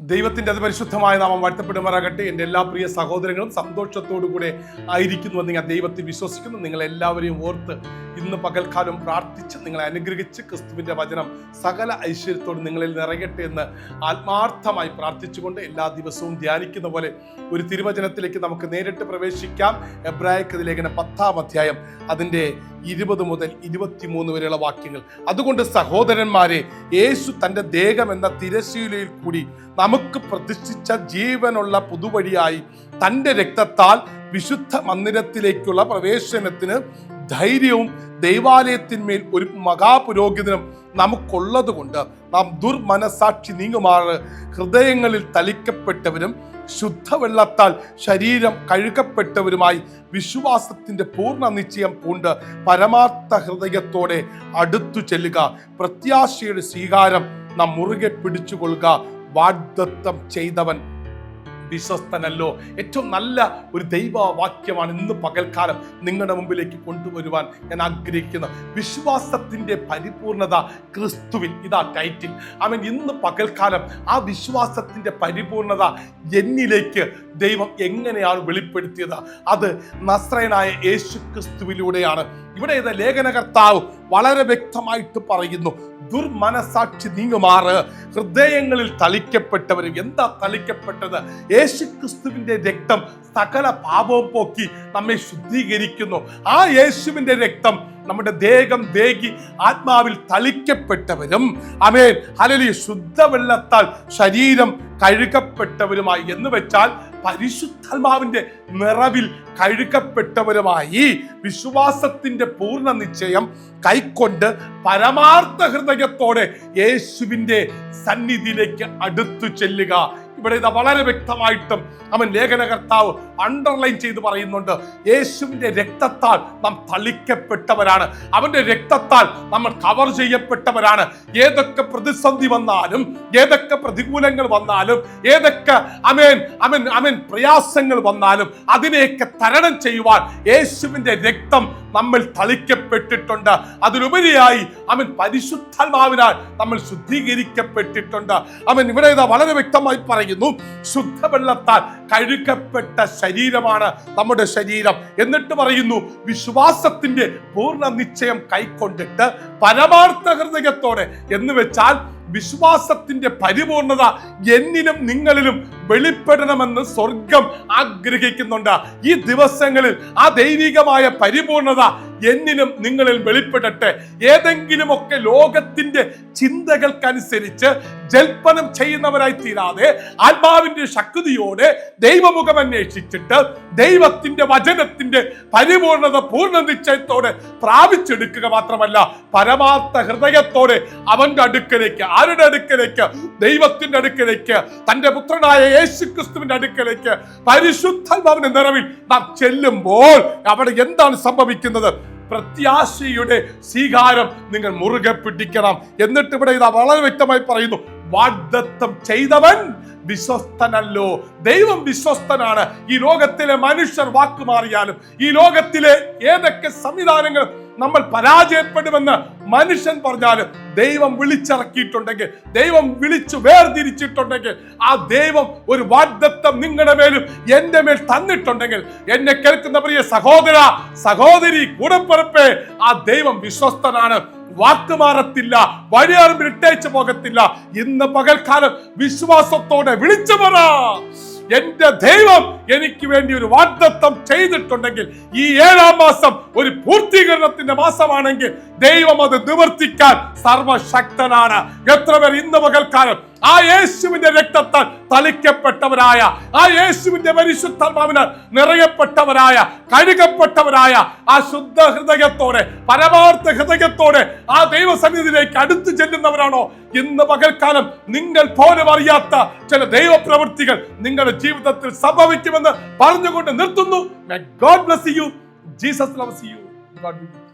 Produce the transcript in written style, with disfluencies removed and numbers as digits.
ദൈവത്തിൻ്റെ അതിപരിശുദ്ധമായ നാമം വാഴ്ത്തപ്പെടുമാറാകട്ടെ. എൻ്റെ എല്ലാ പ്രിയ സഹോദരങ്ങളും സന്തോഷത്തോടു കൂടെ ആയിരിക്കുന്നുവെന്ന് ഞാൻ ദൈവത്തിൽ വിശ്വസിക്കുന്നു. നിങ്ങളെല്ലാവരെയും ഓർത്ത് ഇന്ന് പകൽക്കാലം പ്രാർത്ഥിച്ച് നിങ്ങളെ അനുഗ്രഹിച്ച് ക്രിസ്തുവിൻ്റെ വചനം സകല ഐശ്വര്യത്തോടും നിങ്ങളിൽ നിറയട്ടെ എന്ന് ആത്മാർത്ഥമായി പ്രാർത്ഥിച്ചുകൊണ്ട് എല്ലാ ദിവസവും ധ്യാനിക്കുന്ന പോലെ ഒരു തിരുവചനത്തിലേക്ക് നമുക്ക് നേരിട്ട് പ്രവേശിക്കാം. എബ്രായർക്ക് ലേഖനം 10-ാം അധ്യായം അതിൻ്റെ 20 മുതൽ 23 വരെയുള്ള വാക്യങ്ങൾ. അതുകൊണ്ട് സഹോദരന്മാരെ, യേശു തൻ്റെ ദേഹം എന്ന തിരശീലയിൽ കൂടി നമുക്ക് പ്രതിഷ്ഠിച്ച ജീവനുള്ള പുതുവഴിയായി തൻ്റെ രക്തത്താൽ വിശുദ്ധ മന്ദിരത്തിലേക്കുള്ള പ്രവേശനത്തിന് ധൈര്യവും ദൈവാലയത്തിന്മേൽ ഒരു മഹാപുരോഹിതനും നമുക്കുള്ളത് കൊണ്ട് നാം ദുർമനസാക്ഷി നീങ്ങുമാറ് ഹൃദയങ്ങളിൽ തളിക്കപ്പെട്ടവരും ശുദ്ധവെള്ളത്താൽ ശരീരം കഴുകപ്പെട്ടവരുമായി വിശ്വാസത്തിന്റെ പൂർണ്ണ നിശ്ചയം പൂണ്ട് പരമാർത്ഥ ഹൃദയത്തോടെ അടുത്തു ചെല്ലുക. പ്രത്യാശയുടെ സ്വീകാരം നാം മുറുകെ പിടിച്ചുകൊള്ളുക. വാഗ്ദത്തം ചെയ്തവൻ വിശ്വസ്തനല്ലോ. ഏറ്റവും നല്ല ഒരു ദൈവവാക്യമാണ് ഇന്ന് പകൽക്കാലം നിങ്ങളുടെ മുമ്പിലേക്ക് കൊണ്ടുവരുവാൻ ഞാൻ ആഗ്രഹിക്കുന്നത്. വിശ്വാസത്തിന്റെ പരിപൂർണത ക്രിസ്തുവിൽ. ഇതാ ടൈറ്റിൽ. ഇന്ന് പകൽക്കാലം ആ വിശ്വാസത്തിന്റെ പരിപൂർണത എന്നിലേക്ക് ദൈവം എങ്ങനെയാണ് വെളിപ്പെടുത്തിയത്? അത് നസ്രയനായ യേശു ക്രിസ്തുവിലൂടെയാണ്. ഇവിടെ ലേഖനകർത്താവ് വളരെ വ്യക്തമായിട്ട് പറയുന്നു, ദുർമനസാക്ഷി നീങ്ങുമാറ് ഹൃദയങ്ങളിൽ തളിക്കപ്പെട്ടവരും. എന്താ തളിക്കപ്പെട്ടത്? യേശു ക്രിസ്തുവിന്റെ രക്തം സകല പാപവും പോക്കി നമ്മെ ശുദ്ധീകരിക്കുന്നു. ആ യേശുവിന്റെ രക്തം നമ്മുടെ ദേഹം ദേഹി ആത്മാവിൽ തളിക്കപ്പെട്ടവരും ആമേൻ ഹല്ലേലൂയ ശുദ്ധവെള്ളത്താൽ ശരീരം കഴുകപ്പെട്ടവരുമായി എന്ന് വെച്ചാൽ പരിശുദ്ധാത്മാവിന്റെ നിറവിൽ കഴുകപ്പെട്ടവരുമായി വിശ്വാസത്തിന്റെ പൂർണ്ണ നിശ്ചയം കൈക്കൊണ്ട് പരമാർത്ഥ ഹൃദയത്തോടെ യേശുവിന്റെ സന്നിധിയിലേക്ക് അടുത്തു ചെല്ലുക. ഇവിടെ ഇത് വളരെ വ്യക്തമായിട്ടും ലേഖനകർത്താവ് അണ്ടർലൈൻ ചെയ്ത് പറയുന്നുണ്ട്. യേശുവിന്റെ രക്തത്താൽ നാം തളിക്കപ്പെട്ടവരാണ്. അവന്റെ രക്തത്താൽ നമ്മൾ കവർ ചെയ്യപ്പെട്ടവരാണ്. ഏതൊക്കെ പ്രതിസന്ധി വന്നാലും, ഏതൊക്കെ പ്രതികൂലങ്ങൾ വന്നാലും, ഏതൊക്കെ പ്രയാസങ്ങൾ വന്നാലും അതിനെയൊക്കെ തരണം ചെയ്യുവാൻ യേശുവിന്റെ രക്തം നമ്മൾ തളിക്കപ്പെട്ടിട്ടുണ്ട്. അതിലുപരിയായി പരിശുദ്ധാത്മാവിനാൽ നമ്മൾ ശുദ്ധീകരിക്കപ്പെട്ടിട്ടുണ്ട്. ഇവിടെ വളരെ വ്യക്തമായി പറയുന്നു, ശുദ്ധവെള്ളത്താൽ കഴുകപ്പെട്ട ശരീരമാണ് നമ്മുടെ ശരീരം. എന്നിട്ട് പറയുന്നു, വിശ്വാസത്തിന്റെ പൂർണ്ണ നിശ്ചയം കൈക്കൊണ്ടിട്ട് പരമാർത്ഥ ഹൃദയത്തോടെ എന്ന് വെച്ചാൽ വിശ്വാസത്തിന്റെ പരിപൂർണത എന്നിലും നിങ്ങളിലും വെളിപ്പെടണമെന്ന് സ്വർഗം ആഗ്രഹിക്കുന്നുണ്ട്. ഈ ദിവസങ്ങളിൽ ആ ദൈവികമായ പരിപൂർണത എന്നിലും നിങ്ങളിൽ വെളിപ്പെടട്ടെ. ഏതെങ്കിലുമൊക്കെ ലോകത്തിന്റെ ചിന്തകൾക്കനുസരിച്ച് ജൽപ്പനം ചെയ്യുന്നവരായി തീരാതെ ആത്മാവിന്റെ ശക്തിയോടെ ദൈവമുഖം അന്വേഷിച്ചിട്ട് ദൈവത്തിന്റെ വചനത്തിന്റെ പരിപൂർണത പൂർണ്ണ നിശ്ചയത്തോടെ പ്രാപിച്ചെടുക്കുക മാത്രമല്ല, പരമാർത്ഥ ഹൃദയത്തോടെ അവന്റെ അടുക്കലേക്ക്, ആരുടെ അടുക്കലേക്ക്? ദൈവത്തിന്റെ അടുക്കലേക്ക്, തന്റെ പുത്രനായ യേശു ക്രിസ്തുവിന്റെ അടുക്കലേക്ക് പരിശുദ്ധാത്മാവിന്റെ നിറവിൽ നാം ചെല്ലുമ്പോൾ അവിടെ എന്താണ് സംഭവിക്കുന്നത്? പ്രത്യാശയുടെ സ്വീകാരം നിങ്ങൾ മുറുകെ പിടിക്കണം. എന്നിട്ട് ഇവിടെ ഇതാ വളരെ വ്യക്തമായി പറയുന്നു, വാഗ്ദത്തം ചെയ്തവൻ വിശ്വസ്തനല്ലോ. ദൈവം വിശ്വസ്തനാണ്. ഈ ലോകത്തിലെ മനുഷ്യർ വാക്കുമാറിയാലും, ഈ ലോകത്തിലെ ഏതൊക്കെ സംവിധാനങ്ങൾ നമ്മൾ പരാജയപ്പെടുമെന്ന് മനുഷ്യൻ പറഞ്ഞാലും, ദൈവം വിളിച്ചിറക്കിയിട്ടുണ്ടെങ്കിൽ, ദൈവം വിളിച്ചു വേർതിരിച്ചിട്ടുണ്ടെങ്കിൽ, ആ ദൈവം ഒരു വാഗ്ദത്തം നിങ്ങളുടെ മേലും എന്റെ മേൽ തന്നിട്ടുണ്ടെങ്കിൽ, എന്നെ കേൾക്കുന്ന പ്രിയ സഹോദര സഹോദരി കൂടപ്പിറപ്പേ, ആ ദൈവം വിശ്വസ്തനാണ്. വാക്കുമാറത്തില്ല, വഴിയാറും ഇട്ടേച്ചു പോകത്തില്ല. ഇന്ന് പകൽക്കാലം വിശ്വാസത്തോടെ വിളിച്ചു പറ, എന്റെ ദൈവം എനിക്ക് വേണ്ടി ഒരു വാഗ്ദത്തം ചെയ്തിട്ടുണ്ടെങ്കിൽ, ഈ 7-ാം മാസം ഒരു പൂർത്തീകരണത്തിന്റെ മാസമാണെങ്കിൽ ദൈവം അത് നിവർത്തിക്കാൻ സർവശക്തനാണ്. എത്ര പേർ ഇന്ന് പകൽക്കാലം ആ യേശുവിന്റെ രക്തത്താൽ തളിക്കപ്പെട്ടവരായ, ആ യേശുവിന്റെ പരിശുദ്ധാത്മാവിനാൽ നിറയപ്പെട്ടവരായ, കഴുകപ്പെട്ടവരായ, ആ ശുദ്ധ ഹൃദയത്തോടെ പരമാർത്ഥ ഹൃദയത്തോടെ ആ ദൈവസന്നിധിയിലേക്ക് അടുത്തു ചെല്ലുന്നവരാണോ? ഇന്ന് പകൽക്കാലം നിങ്ങൾ പോലും അറിയാത്ത ചില ദൈവപ്രവൃത്തികൾ നിങ്ങളുടെ ജീവിതത്തിൽ സംഭവിക്കുമെന്ന് പറഞ്ഞുകൊണ്ട് നിർത്തുന്നു. May God bless you. Jesus loves you. God bless you.